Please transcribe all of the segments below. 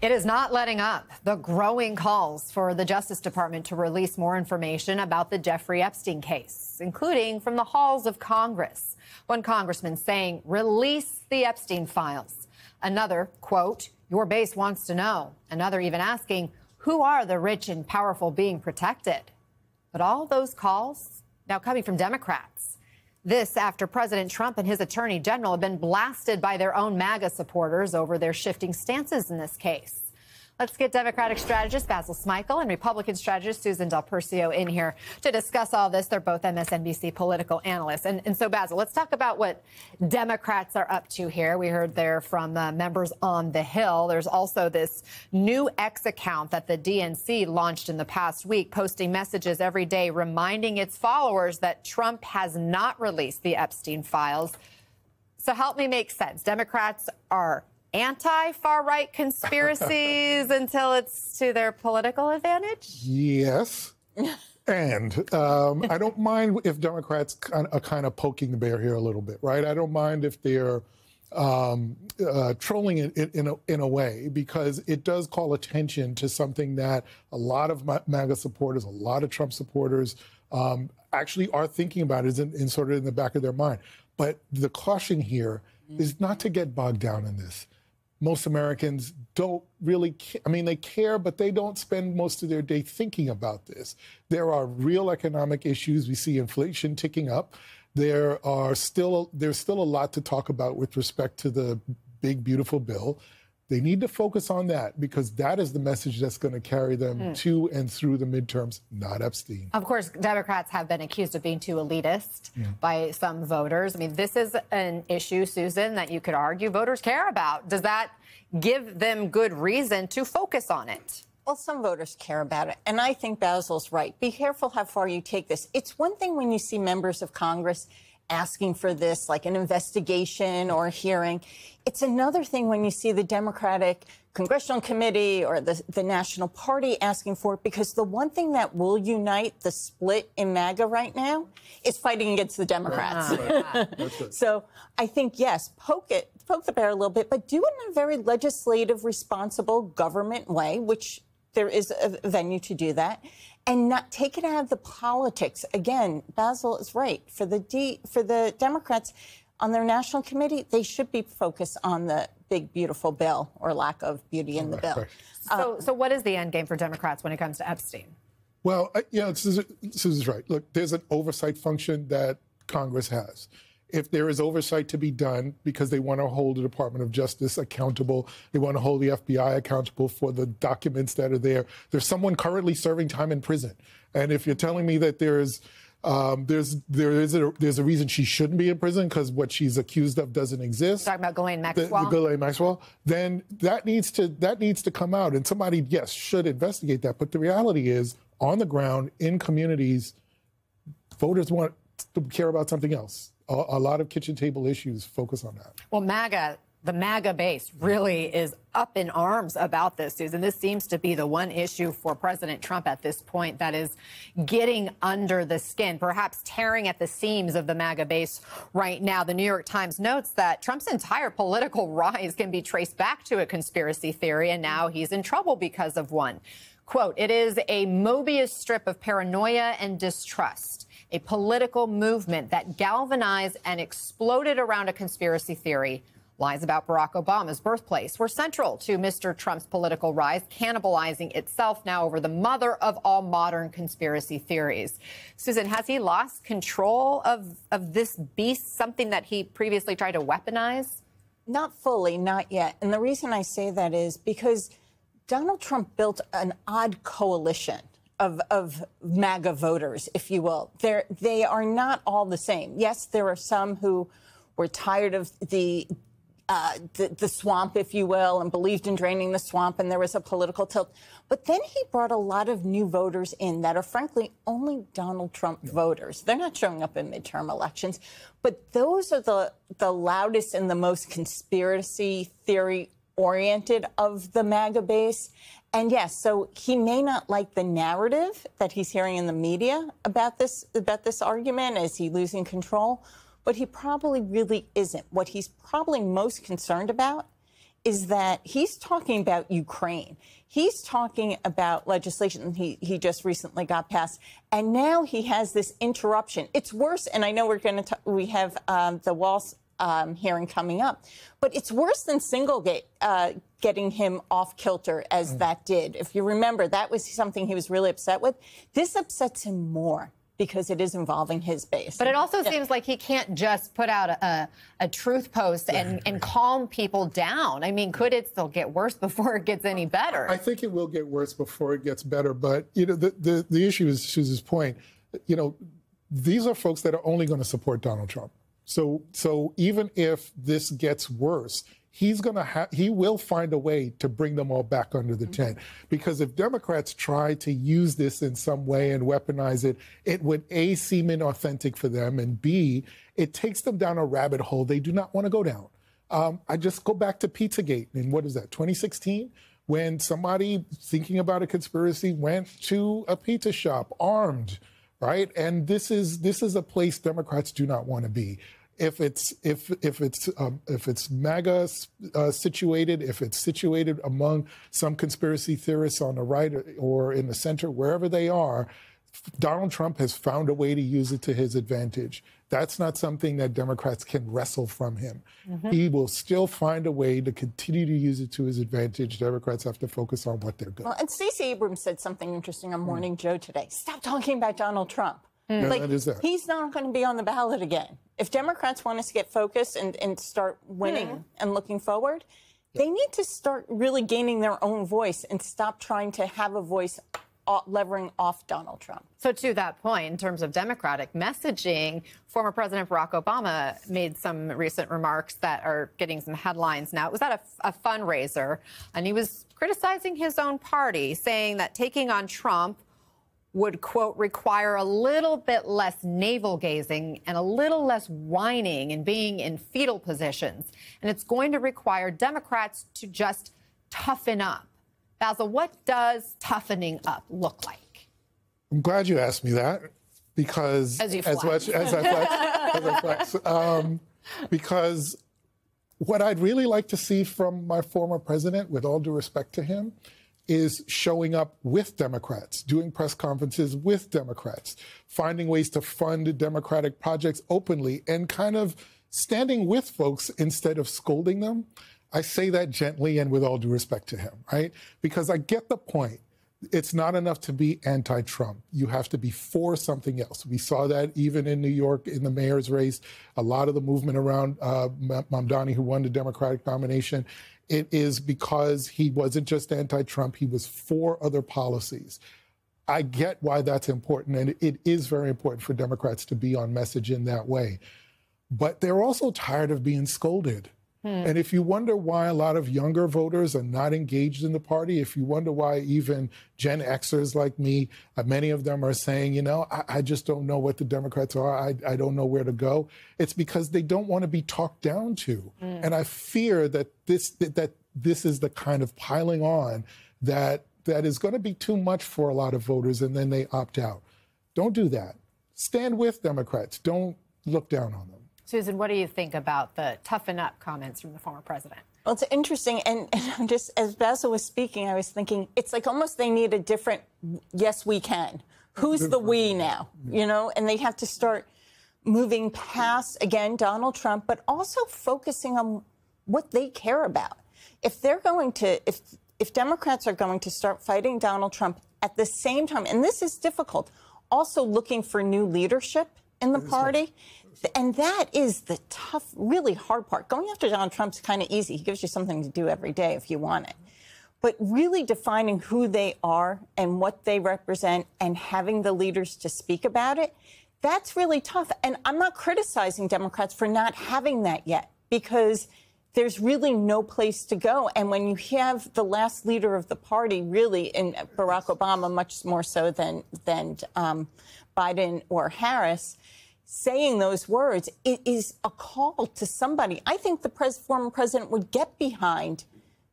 It is not letting up. The growing calls for the Justice Department to release more information about the Jeffrey Epstein case, including from the halls of Congress. One congressman saying, release the Epstein files. Another, quote, your base wants to know. Another even asking, who are the rich and powerful being protected? But all those calls now coming from Democrats. This after President Trump and his attorney general have been blasted by their own MAGA supporters over their shifting stances in this case. Let's get Democratic strategist Basil Smikle and Republican strategist Susan Del Percio in here to discuss all this. They're both MSNBC political analysts. And so, Basil, let's talk about what Democrats are up to here. We heard there from members on the Hill. There's also this new X account that the DNC launched in the past week, posting messages every day reminding its followers that Trump has not released the Epstein files. So help me make sense. Democrats are anti-far-right conspiracies until it's to their political advantage? Yes. And I don't mind if Democrats are kind of poking the bear here a little bit, right? I don't mind if they're trolling it in a way, because it does call attention to something that a lot of MAGA supporters, a lot of Trump supporters actually are thinking about, is in sort of in the back of their mind. But the caution here is not to get bogged down in this. Most Americans don't really care. I mean, they care, but they don't spend most of their day thinking about this. There are real economic issues. We see inflation ticking up. There's still a lot to talk about with respect to the big, beautiful bill. They need to focus on that, because that is the message that's going to carry them to and through the midterms, not Epstein. Of course, Democrats have been accused of being too elitist by some voters. I mean, this is an issue, Susan, that you could argue voters care about. Does that give them good reason to focus on it? Well, some voters care about it. And I think Basil's right. Be careful how far you take this. It's one thing when you see members of Congress asking for this, like an investigation or a hearing. It's another thing when you see the Democratic Congressional Committee or the National Party asking for it, because the one thing that will unite the split in MAGA right now is fighting against the Democrats. So I think, yes, poke the bear a little bit, but do it in a very legislative, responsible government way, which there is a venue to do that, and not take it out of the politics. Again, Basil is right. For the Democrats on their national committee, they should be focused on the big, beautiful bill, or lack of beauty in the bill. So what is the end game for Democrats when it comes to Epstein? Well, Susan's right. Look, there's an oversight function that Congress has. If there is oversight to be done, because they want to hold the Department of Justice accountable, they want to hold the FBI accountable for the documents that are there. There's someone currently serving time in prison, and if you're telling me that there's a reason she shouldn't be in prison because what she's accused of doesn't exist. Talking about Ghislaine Maxwell. Ghislaine Maxwell. Then that needs to come out, and somebody, yes, should investigate that. But the reality is, on the ground in communities, voters want to care about something else. A lot of kitchen table issues focus on that. Well, the MAGA base really is up in arms about this, Susan. This seems to be the one issue for President Trump at this point that is getting under the skin, perhaps tearing at the seams of the MAGA base right now. The New York Times notes that Trump's entire political rise can be traced back to a conspiracy theory, and now he's in trouble because of one. Quote, it is a Mobius strip of paranoia and distrust, a political movement that galvanized and exploded around a conspiracy theory. Lies about Barack Obama's birthplace were central to Mr. Trump's political rise, cannibalizing itself now over the mother of all modern conspiracy theories. Susan, has he lost control of this beast, something that he previously tried to weaponize? Not fully, not yet. And the reason I say that is because Donald Trump built an odd coalition of MAGA voters, if you will. They are not all the same. Yes, there are some who were tired of the swamp, if you will, and believed in draining the swamp, and there was a political tilt. But then he brought a lot of new voters in that are, frankly, only Donald Trump voters. They're not showing up in midterm elections. But those are the loudest and the most conspiracy theory-oriented of the MAGA base. And yes, so he may not like the narrative that he's hearing in the media about this argument. Is he losing control? But he probably really isn't. What he's probably most concerned about is that he's talking about Ukraine. He's talking about legislation he just recently got passed, and now he has this interruption. It's worse, and I know we have the Walz hearing coming up, but it's worse than Singlegate getting him off kilter as that did. If you remember, that was something he was really upset with. This upsets him more because it is involving his base. But it also seems like he can't just put out a truth post and calm people down. I mean, could it still get worse before it gets any better? I think it will get worse before it gets better. But, you know, the issue is Susan's point. You know, these are folks that are only going to support Donald Trump. So even if this gets worse, he will find a way to bring them all back under the tent. Because if Democrats try to use this in some way and weaponize it, it would A, seem inauthentic for them, and B, it takes them down a rabbit hole they do not want to go down. I just go back to Pizzagate in, what is that, 2016? When somebody thinking about a conspiracy went to a pizza shop armed, right? And this is a place Democrats do not want to be. If it's MAGA situated, if it's situated among some conspiracy theorists on the right or in the center, wherever they are, Donald Trump has found a way to use it to his advantage. That's not something that Democrats can wrestle from him. He will still find a way to continue to use it to his advantage. Democrats have to focus on what they're good. Well, and Stacey Abrams said something interesting on Morning Joe today. Stop talking about Donald Trump. Yeah, that is that. He's not going to be on the ballot again. If Democrats want us to get focused and start winning and looking forward, they need to start really gaining their own voice and stop trying to have a voice levering off Donald Trump. So to that point, in terms of Democratic messaging, former President Barack Obama made some recent remarks that are getting some headlines now. It was at a fundraiser, and he was criticizing his own party, saying that taking on Trump would, quote, require a little bit less navel-gazing and a little less whining and being in fetal positions. And it's going to require Democrats to just toughen up. Basil, what does toughening up look like? I'm glad you asked me that, because as much as I flex, because what I'd really like to see from my former president, with all due respect to him, is showing up with Democrats, doing press conferences with Democrats, finding ways to fund Democratic projects openly, and kind of standing with folks instead of scolding them. I say that gently and with all due respect to him, right? Because I get the point. It's not enough to be anti-Trump. You have to be for something else. We saw that even in New York in the mayor's race. A lot of the movement around Mamdani, who won the Democratic nomination, it is because he wasn't just anti-Trump, he was for other policies. I get why that's important, and it is very important for Democrats to be on message in that way. But they're also tired of being scolded. And if you wonder why a lot of younger voters are not engaged in the party, if you wonder why even Gen Xers like me, many of them are saying, you know, I just don't know what the Democrats are. I don't know where to go. It's because they don't want to be talked down to. And I fear that this is the kind of piling on that is going to be too much for a lot of voters, and then they opt out. Don't do that. Stand with Democrats. Don't look down on them. Susan, what do you think about the toughen up comments from the former president? Well, it's interesting. And just as Basil was speaking, I was thinking it's like almost they need a different, yes, we can. Who's the we now? You know, and they have to start moving past, again, Donald Trump, but also focusing on what they care about. If they're going to, if Democrats are going to start fighting Donald Trump at the same time, and this is difficult, also looking for new leadership in the party. And that is the tough, really hard part. Going after Donald Trump's kind of easy. He gives you something to do every day if you want it. But really defining who they are and what they represent and having the leaders to speak about it, that's really tough. And I'm not criticizing Democrats for not having that yet, because there's really no place to go. And when you have the last leader of the party, really, in Barack Obama, much more so than Biden or Harris, saying those words, it is a call to somebody. I think the former president would get behind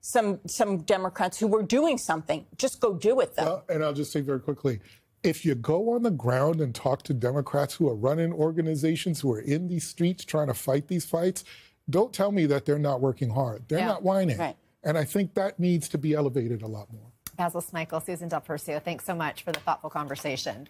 some Democrats who were doing something. Just go do it, though. Well, and I'll just say very quickly, if you go on the ground and talk to Democrats who are running organizations, who are in these streets trying to fight these fights, don't tell me that they're not working hard. They're not whining. Right. And I think that needs to be elevated a lot more. Basil Smikle, Susan Del Percio, thanks so much for the thoughtful conversation.